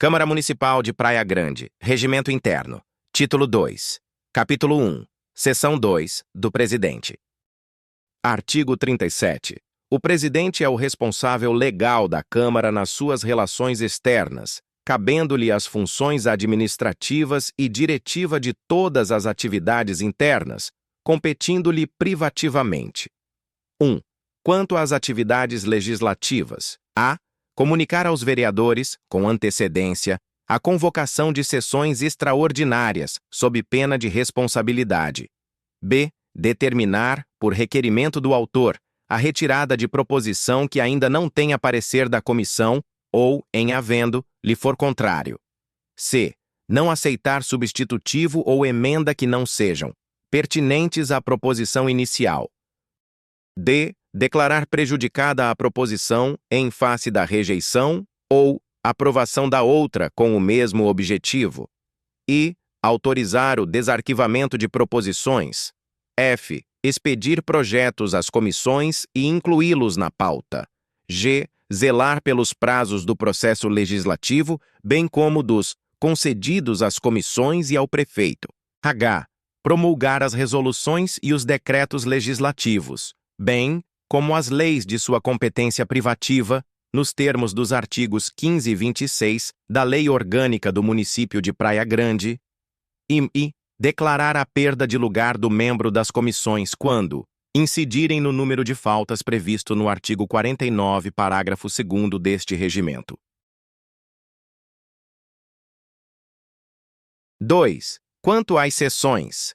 Câmara Municipal de Praia Grande, Regimento Interno, Título 2, Capítulo 1, Seção 2, do Presidente. Artigo 37. O Presidente é o responsável legal da Câmara nas suas relações externas, cabendo-lhe as funções administrativas e diretiva de todas as atividades internas, competindo-lhe privativamente. 1. Quanto às atividades legislativas, a. Comunicar aos vereadores, com antecedência, a convocação de sessões extraordinárias, sob pena de responsabilidade. B. Determinar, por requerimento do autor, a retirada de proposição que ainda não tenha parecer da comissão ou, em havendo, lhe for contrário. C. Não aceitar substitutivo ou emenda que não sejam pertinentes à proposição inicial. D. Declarar prejudicada a proposição em face da rejeição ou aprovação da outra com o mesmo objetivo. E. Autorizar o desarquivamento de proposições. F. Expedir projetos às comissões e incluí-los na pauta. G. Zelar pelos prazos do processo legislativo, bem como dos concedidos às comissões e ao prefeito. H. Promulgar as resoluções e os decretos legislativos, bem como as leis de sua competência privativa, nos termos dos artigos 15 e 26 da Lei Orgânica do Município de Praia Grande. E. Declarar a perda de lugar do membro das comissões quando incidirem no número de faltas previsto no artigo 49, parágrafo 2º deste regimento. 2. Quanto às sessões.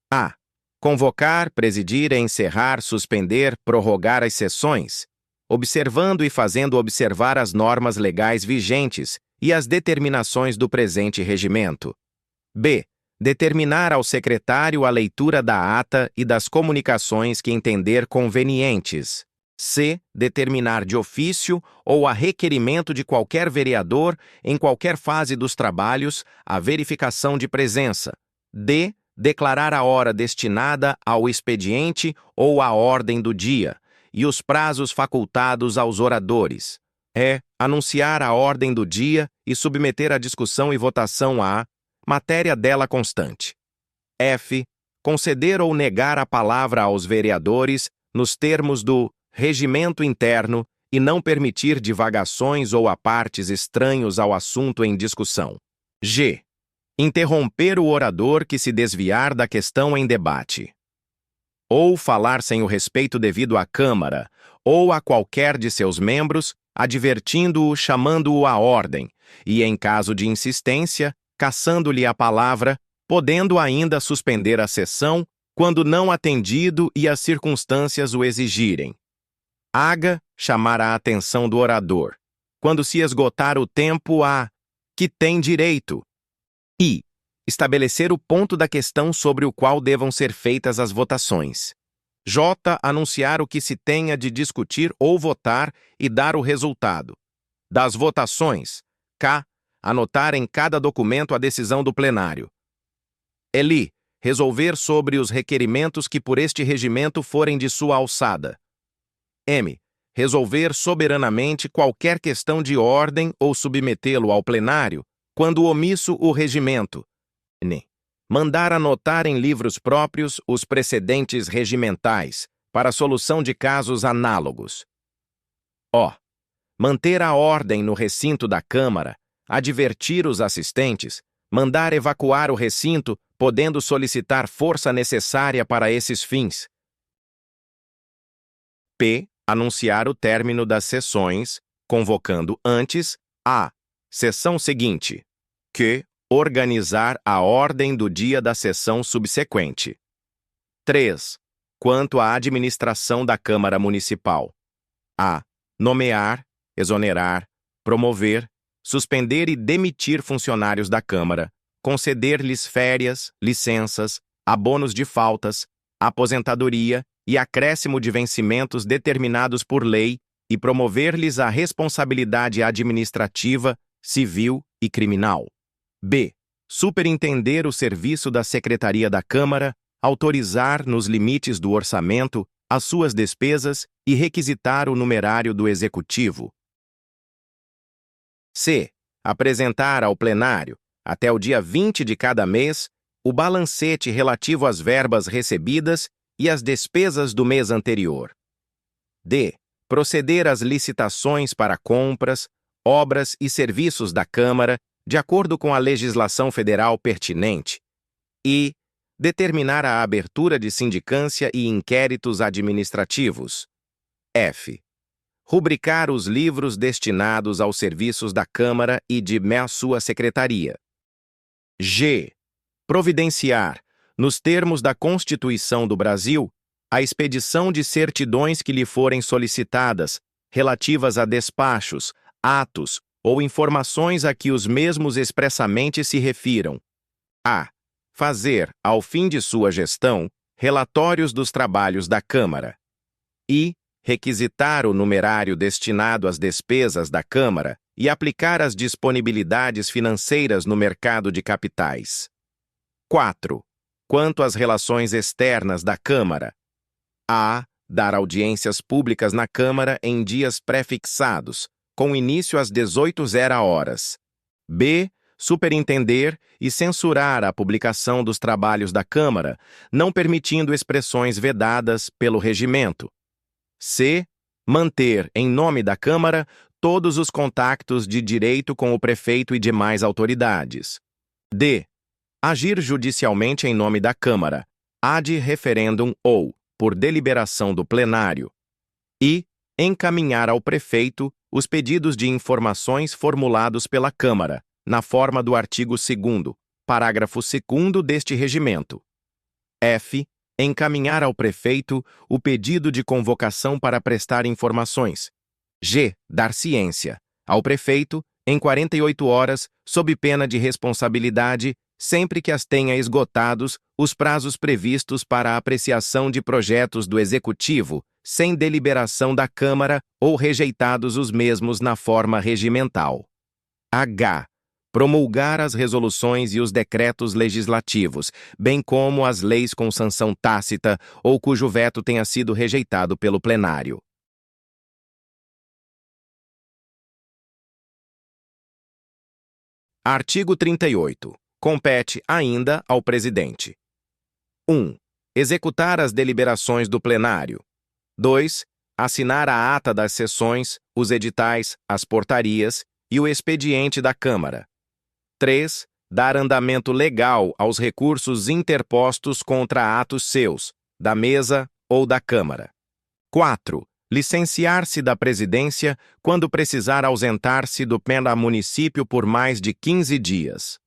A. Convocar, presidir, encerrar, suspender, prorrogar as sessões, observando e fazendo observar as normas legais vigentes e as determinações do presente regimento. B. Determinar ao secretário a leitura da ata e das comunicações que entender convenientes. C. Determinar de ofício ou a requerimento de qualquer vereador, em qualquer fase dos trabalhos, a verificação de presença. D. Declarar a hora destinada ao expediente ou à ordem do dia, e os prazos facultados aos oradores. E. Anunciar a ordem do dia e submeter à discussão e votação a matéria dela constante. F. Conceder ou negar a palavra aos vereadores nos termos do regimento interno e não permitir divagações ou apartes estranhos ao assunto em discussão. G. Interromper o orador que se desviar da questão em debate. Ou falar sem o respeito devido à Câmara, ou a qualquer de seus membros, advertindo-o, chamando-o à ordem, e, em caso de insistência, cassando-lhe a palavra, podendo ainda suspender a sessão, quando não atendido e as circunstâncias o exigirem. H. Chamar a atenção do orador, quando se esgotar o tempo a que tem direito. I. Estabelecer o ponto da questão sobre o qual devam ser feitas as votações. J. Anunciar o que se tenha de discutir ou votar e dar o resultado. Das votações. K. Anotar em cada documento a decisão do plenário. L. Resolver sobre os requerimentos que por este regimento forem de sua alçada. M. Resolver soberanamente qualquer questão de ordem ou submetê-lo ao plenário, quando omisso o regimento. N. Mandar anotar em livros próprios os precedentes regimentais, para solução de casos análogos. O. Manter a ordem no recinto da Câmara, advertir os assistentes, mandar evacuar o recinto, podendo solicitar força necessária para esses fins. P. Anunciar o término das sessões, convocando antes a sessão seguinte. Q. Organizar a ordem do dia da sessão subsequente. 3. Quanto à administração da Câmara Municipal. A. Nomear, exonerar, promover, suspender e demitir funcionários da Câmara, conceder-lhes férias, licenças, abonos de faltas, aposentadoria e acréscimo de vencimentos determinados por lei e promover-lhes a responsabilidade administrativa, civil e criminal. B. Superintender o serviço da Secretaria da Câmara, autorizar, nos limites do orçamento, as suas despesas e requisitar o numerário do Executivo. C. Apresentar ao plenário, até o dia 20 de cada mês, o balancete relativo às verbas recebidas e às despesas do mês anterior. D. Proceder às licitações para compras, obras e serviços da Câmara, de acordo com a legislação federal pertinente. E. Determinar a abertura de sindicância e inquéritos administrativos. F. Rubricar os livros destinados aos serviços da Câmara e de sua secretaria. G. Providenciar, nos termos da Constituição do Brasil, a expedição de certidões que lhe forem solicitadas, relativas a despachos, atos ou informações a que os mesmos expressamente se refiram. A. Fazer, ao fim de sua gestão, relatórios dos trabalhos da Câmara. I. Requisitar o numerário destinado às despesas da Câmara e aplicar as disponibilidades financeiras no mercado de capitais. 4. Quanto às relações externas da Câmara. A. Dar audiências públicas na Câmara em dias pré-fixados, com início às 18h. B. Superintender e censurar a publicação dos trabalhos da Câmara, não permitindo expressões vedadas pelo regimento. C. Manter, em nome da Câmara, todos os contactos de direito com o prefeito e demais autoridades. D. Agir judicialmente em nome da Câmara, ad referendum ou, por deliberação do plenário. E. Encaminhar ao prefeito os pedidos de informações formulados pela Câmara, na forma do artigo 2º, parágrafo 2º deste regimento. F. Encaminhar ao prefeito o pedido de convocação para prestar informações. G. Dar ciência ao prefeito, em 48 horas, sob pena de responsabilidade, sempre que as tenha esgotados os prazos previstos para a apreciação de projetos do Executivo, sem deliberação da Câmara ou rejeitados os mesmos na forma regimental. H. Promulgar as resoluções e os decretos legislativos, bem como as leis com sanção tácita ou cujo veto tenha sido rejeitado pelo plenário. Artigo 38. Compete ainda ao presidente: 1. Executar as deliberações do plenário. 2. Assinar a ata das sessões, os editais, as portarias e o expediente da Câmara. 3. Dar andamento legal aos recursos interpostos contra atos seus, da mesa ou da Câmara. 4. Licenciar-se da presidência quando precisar ausentar-se do município por mais de 15 dias.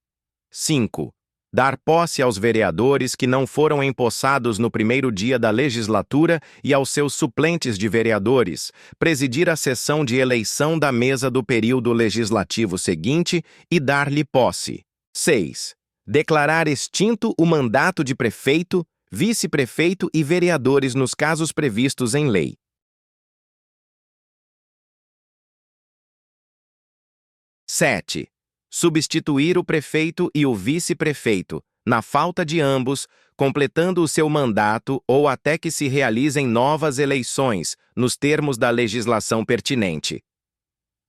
5. Dar posse aos vereadores que não foram empossados no primeiro dia da legislatura e aos seus suplentes de vereadores, presidir a sessão de eleição da mesa do período legislativo seguinte e dar-lhe posse. 6. Declarar extinto o mandato de prefeito, vice-prefeito e vereadores nos casos previstos em lei. Sete. Substituir o prefeito e o vice-prefeito, na falta de ambos, completando o seu mandato ou até que se realizem novas eleições, nos termos da legislação pertinente.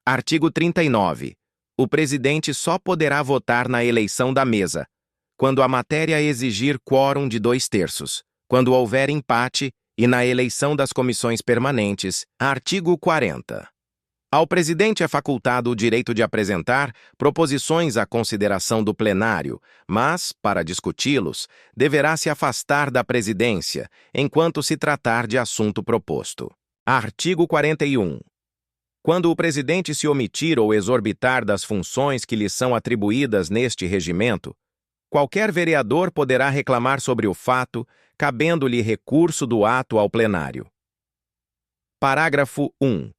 Artigo 39. O presidente só poderá votar na eleição da mesa, quando a matéria exigir quórum de 2/3, quando houver empate e na eleição das comissões permanentes. Artigo 40. Ao presidente é facultado o direito de apresentar proposições à consideração do plenário, mas, para discuti-los, deverá se afastar da presidência, enquanto se tratar de assunto proposto. Artigo 41. Quando o presidente se omitir ou exorbitar das funções que lhe são atribuídas neste regimento, qualquer vereador poderá reclamar sobre o fato, cabendo-lhe recurso do ato ao plenário. Parágrafo 1.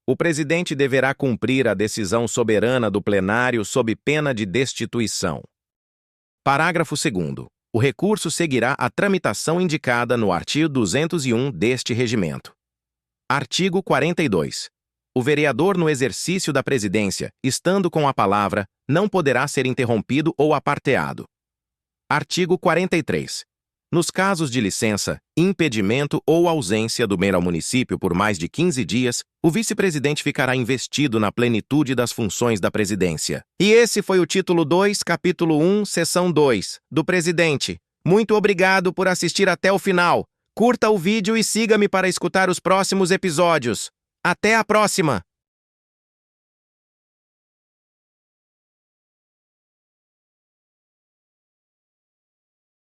O presidente deverá cumprir a decisão soberana do plenário sob pena de destituição. Parágrafo 2º. O recurso seguirá a tramitação indicada no artigo 201 deste regimento. Artigo 42. O vereador no exercício da presidência, estando com a palavra, não poderá ser interrompido ou aparteado. Artigo 43. Nos casos de licença, impedimento ou ausência do MER ao município por mais de 15 dias, o vice-presidente ficará investido na plenitude das funções da presidência. E esse foi o título 2, capítulo 1, seção 2, do presidente. Muito obrigado por assistir até o final. Curta o vídeo e siga-me para escutar os próximos episódios. Até a próxima!